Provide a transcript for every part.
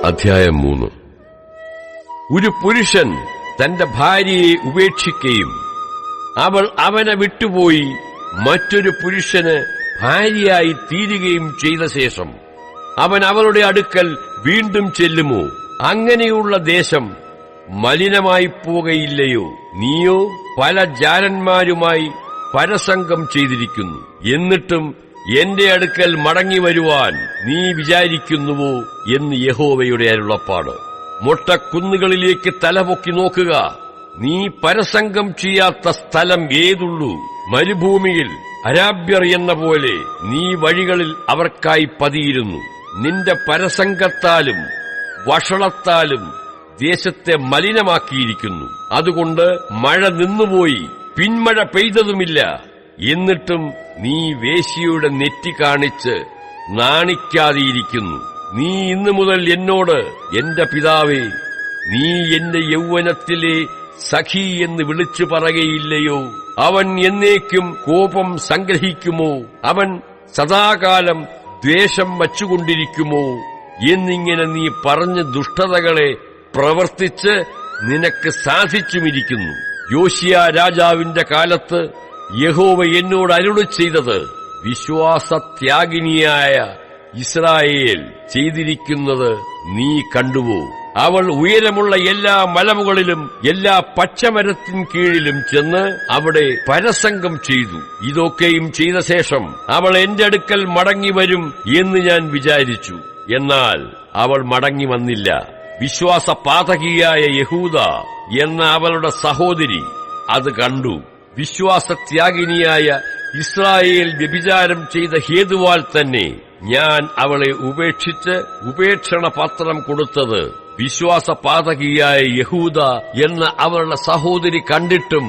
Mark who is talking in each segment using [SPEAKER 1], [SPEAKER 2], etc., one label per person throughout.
[SPEAKER 1] അധ്യായം 3. ഒരു പുരുഷൻ തന്റെ ഭാര്യയെ ഉപേക്ഷിക്കുകയും അവൾ അവനെ വിട്ടുപോയി മറ്റൊരു പുരുഷന് ഭാര്യയായി തീരുകയും ചെയ്ത ശേഷം അവൻ അവളുടെ അടുക്കൽ വീണ്ടും ചെല്ലുമോ? അങ്ങനെയുള്ള ദേശം മലിനമായി പോകയില്ലയോ? നീയോ പല ജാരന്മാരുമായി പരസംഗം ചെയ്തിരിക്കുന്നു. എന്നിട്ടും എന്റെ അടുക്കൽ മടങ്ങി വരുവാൻ നീ വിചാരിക്കുന്നുവോ എന്ന് യഹോവയുടെ അരുളപ്പാട്. മൊട്ടക്കുന്നുകളിലേക്ക് തലപൊക്കി നോക്കുക. നീ പരസംഗം ചെയ്യാത്ത സ്ഥലം ഏതുള്ളൂ? മരുഭൂമിയിൽ അരാബ്യർ എന്ന പോലെ നീ വഴികളിൽ അവർക്കായി പതിയിരുന്നു. നിന്റെ പരസംഗത്താലും വഷളത്താലും ദേശത്തെ മലിനമാക്കിയിരിക്കുന്നു. അതുകൊണ്ട് മഴ നിന്നുപോയി, പിന്മഴ പെയ്തതുമില്ല. എന്നിട്ടും നീ വേശ്യയുടെ നെറ്റി കാണിച്ച് നാണിക്കാതെയിരിക്കുന്നു. നീ ഇന്നു മുതൽ എന്നോട്, എന്റെ പിതാവേ, നീ എന്റെ യൗവനത്തിലെ സഖി എന്ന് വിളിച്ചു പറകയില്ലയോ? അവൻ എന്നേക്കും കോപം സംഗ്രഹിക്കുമോ? അവൻ സദാകാലം ദ്വേഷം വച്ചുകൊണ്ടിരിക്കുമോ? എന്നിങ്ങനെ നീ പറഞ്ഞ ദുഷ്ടതകളെ പ്രവർത്തിച്ച് നിനക്ക് സാധിച്ചുമിരിക്കുന്നു. യോശിയ രാജാവിന്റെ കാലത്ത് യഹോവ എന്നോട് അരുളി ചെയ്തത് വിശ്വാസത്യാഗിനിയായ ഇസ്രായേൽ ചെയ്തിരിക്കുന്നത് നീ കണ്ടുവോ? അവൾ ഉയരമുള്ള എല്ലാ മലമുകളിലും എല്ലാ പച്ചമരത്തിൻ കീഴിലും ചെന്ന് അവിടെ പരസംഗം ചെയ്തു. ഇതൊക്കെയും ചെയ്ത ശേഷം അവൾ എന്റെ അടുക്കൽ മടങ്ങി വരും എന്ന് ഞാൻ വിചാരിച്ചു. എന്നാൽ അവൾ മടങ്ങി വന്നില്ല. വിശ്വാസപാതകിയായ യഹൂദ എന്ന അവളുടെ സഹോദരി അത് കണ്ടു. വിശ്വാസത്യാഗിനിയായ ഇസ്രായേൽ വ്യഭിചാരം ചെയ്ത ഹേതുവാൽ തന്നെ ഞാൻ അവളെ ഉപേക്ഷിച്ച് ഉപേക്ഷണ പത്രം കൊടുത്തത്. വിശ്വാസപാതകിയായ യഹൂദ എന്ന അവളുടെ സഹോദരി കണ്ടിട്ടും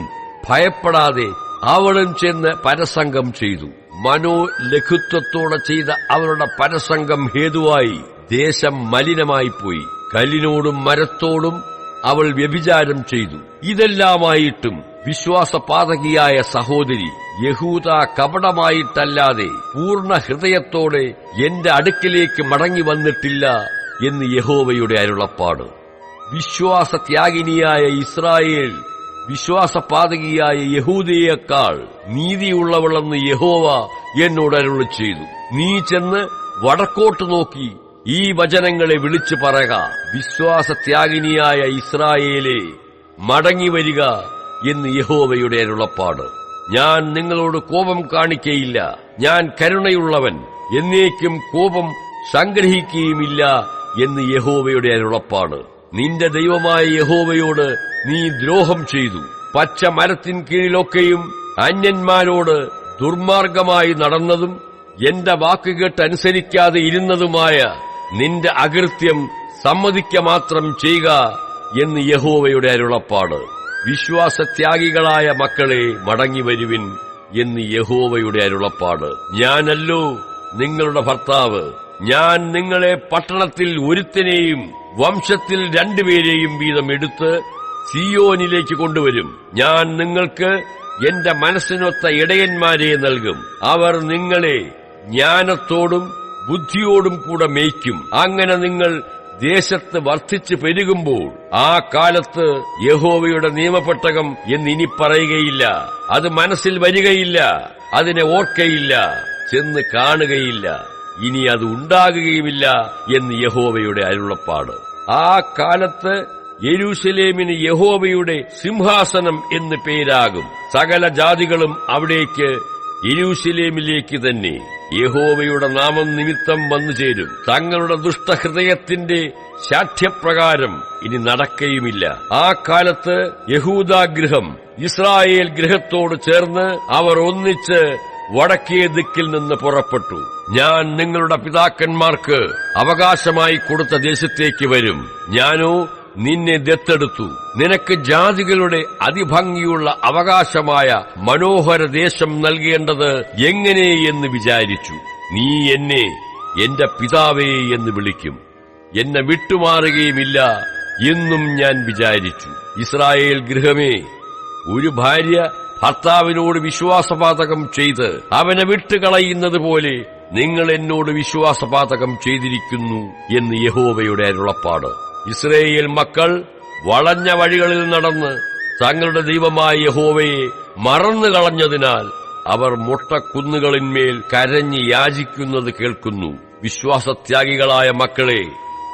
[SPEAKER 1] ഭയപ്പെടാതെ അവളും ചെന്ന് പരസംഗം ചെയ്തു. മനോലഘുത്വത്തോടെ ചെയ്ത അവളുടെ പരസംഗം ഹേതുവായി ദേശം മലിനമായിപ്പോയി. കല്ലിനോടും മരത്തോടും അവൾ വ്യഭിചാരം ചെയ്തു. ഇതെല്ലാമായിട്ടും വിശ്വാസപാതകിയായ സഹോദരി യഹൂദ കപടമായിട്ടല്ലാതെ പൂർണ്ണ ഹൃദയത്തോടെ എന്റെ അടുക്കിലേക്ക് മടങ്ങി വന്നിട്ടില്ല എന്ന് യഹോവയുടെ അരുളപ്പാട്. വിശ്വാസത്യാഗിനിയായ ഇസ്രായേൽ വിശ്വാസപാതകിയായ യഹൂദയേക്കാൾ നീതിയുള്ളവളെന്ന് യഹോവ എന്നോട് അരുളി ചെയ്തു. നീ ചെന്ന് വടക്കോട്ട് നോക്കി ഈ വചനങ്ങളെ വിളിച്ചു പറക. വിശ്വാസത്യാഗിനിയായ ഇസ്രായേലേ, മടങ്ങിവരിക എന്ന് യഹോവയുടെ അരുളപ്പാട്. ഞാൻ നിങ്ങളോട് കോപം കാണിക്കയില്ല. ഞാൻ കരുണയുള്ളവൻ, എന്നേക്കും കോപം സംഗ്രഹിക്കുകയുമില്ല എന്ന് യഹോവയുടെ അരുളപ്പാട്. നിന്റെ ദൈവമായ യഹോവയോട് നീ ദ്രോഹം ചെയ്തു. പച്ച മരത്തിൻ കീഴിലൊക്കെയും അന്യന്മാരോട് ദുർമാർഗമായി നടന്നതും എന്റെ വാക്കുകേട്ടനുസരിക്കാതെ ഇരുന്നതുമായ നിന്റെ അകൃത്യം സമ്മതിക്ക മാത്രം ചെയ്യുക എന്ന് യഹോവയുടെ അരുളപ്പാട്. വിശ്വാസത്യാഗികളായ മക്കളെ, മടങ്ങിവരുവിൻ എന്ന് യഹോവയുടെ അരുളപ്പാട്. ഞാനല്ലോ നിങ്ങളുടെ ഭർത്താവ്. ഞാൻ നിങ്ങളെ പട്ടണത്തിൽ ഒരുത്തനെയും വംശത്തിൽ 2 പേരെയും വീതം എടുത്ത് സിയോനിലേക്ക് കൊണ്ടുവരും. ഞാൻ നിങ്ങൾക്ക് എന്റെ മനസ്സിനൊത്ത ഇടയന്മാരെ നൽകും. അവർ നിങ്ങളെ ജ്ഞാനത്തോടും ബുദ്ധിയോടും കൂടെ മേയ്ക്കും. അങ്ങനെ നിങ്ങൾ ദേശത്ത് വർദ്ധിച്ചു പെരുകുമ്പോൾ ആ കാലത്ത് യഹോവയുടെ നിയമപെട്ടകം എന്നിനി പറയുകയില്ല. അത് മനസ്സിൽ വരികയില്ല. അതിനെ ഓർക്കയില്ല. ചെന്ന് കാണുകയില്ല. ഇനി അത് ഉണ്ടാകുകയുമില്ല എന്ന് യഹോവയുടെ അരുളപ്പാട്. ആ കാലത്ത് യെരൂശലേമിന് യഹോവയുടെ സിംഹാസനം എന്ന് പേരാകും. സകല ജാതികളും അവിടേക്ക് യെരൂശലേമിലേക്ക് തന്നെ യഹോവയുടെ നാമം നിമിത്തം വന്നുചേരും. തങ്ങളുടെ ദുഷ്ടഹൃദയത്തിന്റെ ശാഠ്യപ്രകാരം ഇനി നടക്കയുമില്ല. ആ കാലത്ത് യഹൂദാഗൃഹം ഇസ്രായേൽ ഗൃഹത്തോട് ചേർന്ന് അവർ ഒന്നിച്ച് വടക്കേ ദിക്കിൽ നിന്ന് പുറപ്പെട്ടു. ഞാൻ നിങ്ങളുടെ പിതാക്കന്മാർക്ക് അവകാശമായി കൊടുത്ത ദേശത്തേക്ക് വരും. ഞാനോ നിന്നെ ദത്തെടുത്തു. നിനക്ക് ജാതികളുടെ അതിഭംഗിയുള്ള അവകാശമായ മനോഹര ദേശം നൽകേണ്ടത് എങ്ങനെയെന്ന് വിചാരിച്ചു. നീ എന്നെ എന്റെ പിതാവേ എന്ന് വിളിക്കും. എന്നെ വിട്ടുമാറുകയുമില്ല എന്നും ഞാൻ വിചാരിച്ചു. ഇസ്രായേൽ ഗൃഹമേ, ഒരു ഭാര്യ ഭർത്താവിനോട് വിശ്വാസപാതകം ചെയ്ത് അവനെ വിട്ടുകളയുന്നത് പോലെ നിങ്ങൾ എന്നോട് വിശ്വാസപാതകം ചെയ്തിരിക്കുന്നു എന്ന് യഹോവയുടെ അരുളപ്പാട്. ഇസ്രായേൽ മക്കൾ വളഞ്ഞ വഴികളിൽ നടന്ന് തങ്ങളുടെ ദൈവമായ യഹോവയെ മറന്നുകളഞ്ഞതിനാൽ അവർ മൊട്ടക്കുന്നുകളിന്മേൽ കരഞ്ഞ് യാചിക്കുന്നത് കേൾക്കുന്നു. വിശ്വാസത്യാഗികളായ മക്കളെ,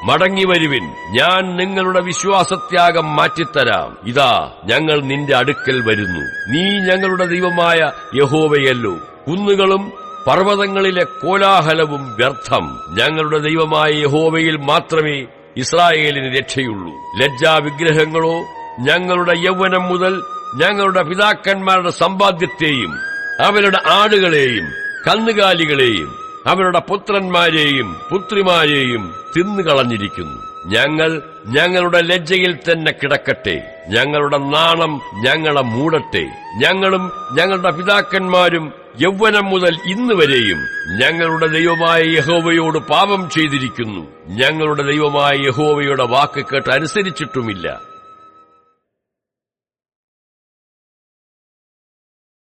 [SPEAKER 1] മടങ്ങിവരുവിൻ, ഞാൻ നിങ്ങളുടെ വിശ്വാസത്യാഗം മാറ്റിത്തരാം. ഇതാ, ഞങ്ങൾ നിന്റെ അടുക്കൽ വരുന്നു. നീ ഞങ്ങളുടെ ദൈവമായ യഹോവയല്ലോ. കുന്നുകളും പർവ്വതങ്ങളിലെ കോലാഹലവും വ്യർത്ഥം. ഞങ്ങളുടെ ദൈവമായ യഹോവയിൽ മാത്രമേ ഇസ്രായേലിന് രക്ഷയുള്ളൂ. ലജ്ജാവിഗ്രഹങ്ങളോ ഞങ്ങളുടെ യൗവനം മുതൽ ഞങ്ങളുടെ പിതാക്കന്മാരുടെ സമ്പാദ്യത്തെയും അവരുടെ ആടുകളെയും കന്നുകാലികളെയും അവരുടെ പുത്രന്മാരെയും പുത്രിമാരെയും തിന്നുകളഞ്ഞിരിക്കുന്നു. ഞങ്ങൾ ഞങ്ങളുടെ ലജ്ജയിൽ തന്നെ കിടക്കട്ടെ. ഞങ്ങളുടെ നാണം ഞങ്ങളെ മൂടട്ടെ. ഞങ്ങളും ഞങ്ങളുടെ പിതാക്കന്മാരും യൗവനം മുതൽ ഇന്നുവരെയും ഞങ്ങളുടെ ദൈവമായ യഹോവയോട് പാപം ചെയ്തിരിക്കുന്നു. ഞങ്ങളുടെ ദൈവമായ യഹോവയുടെ വാക്ക് കേട്ട് അനുസരിച്ചിട്ടുമില്ല.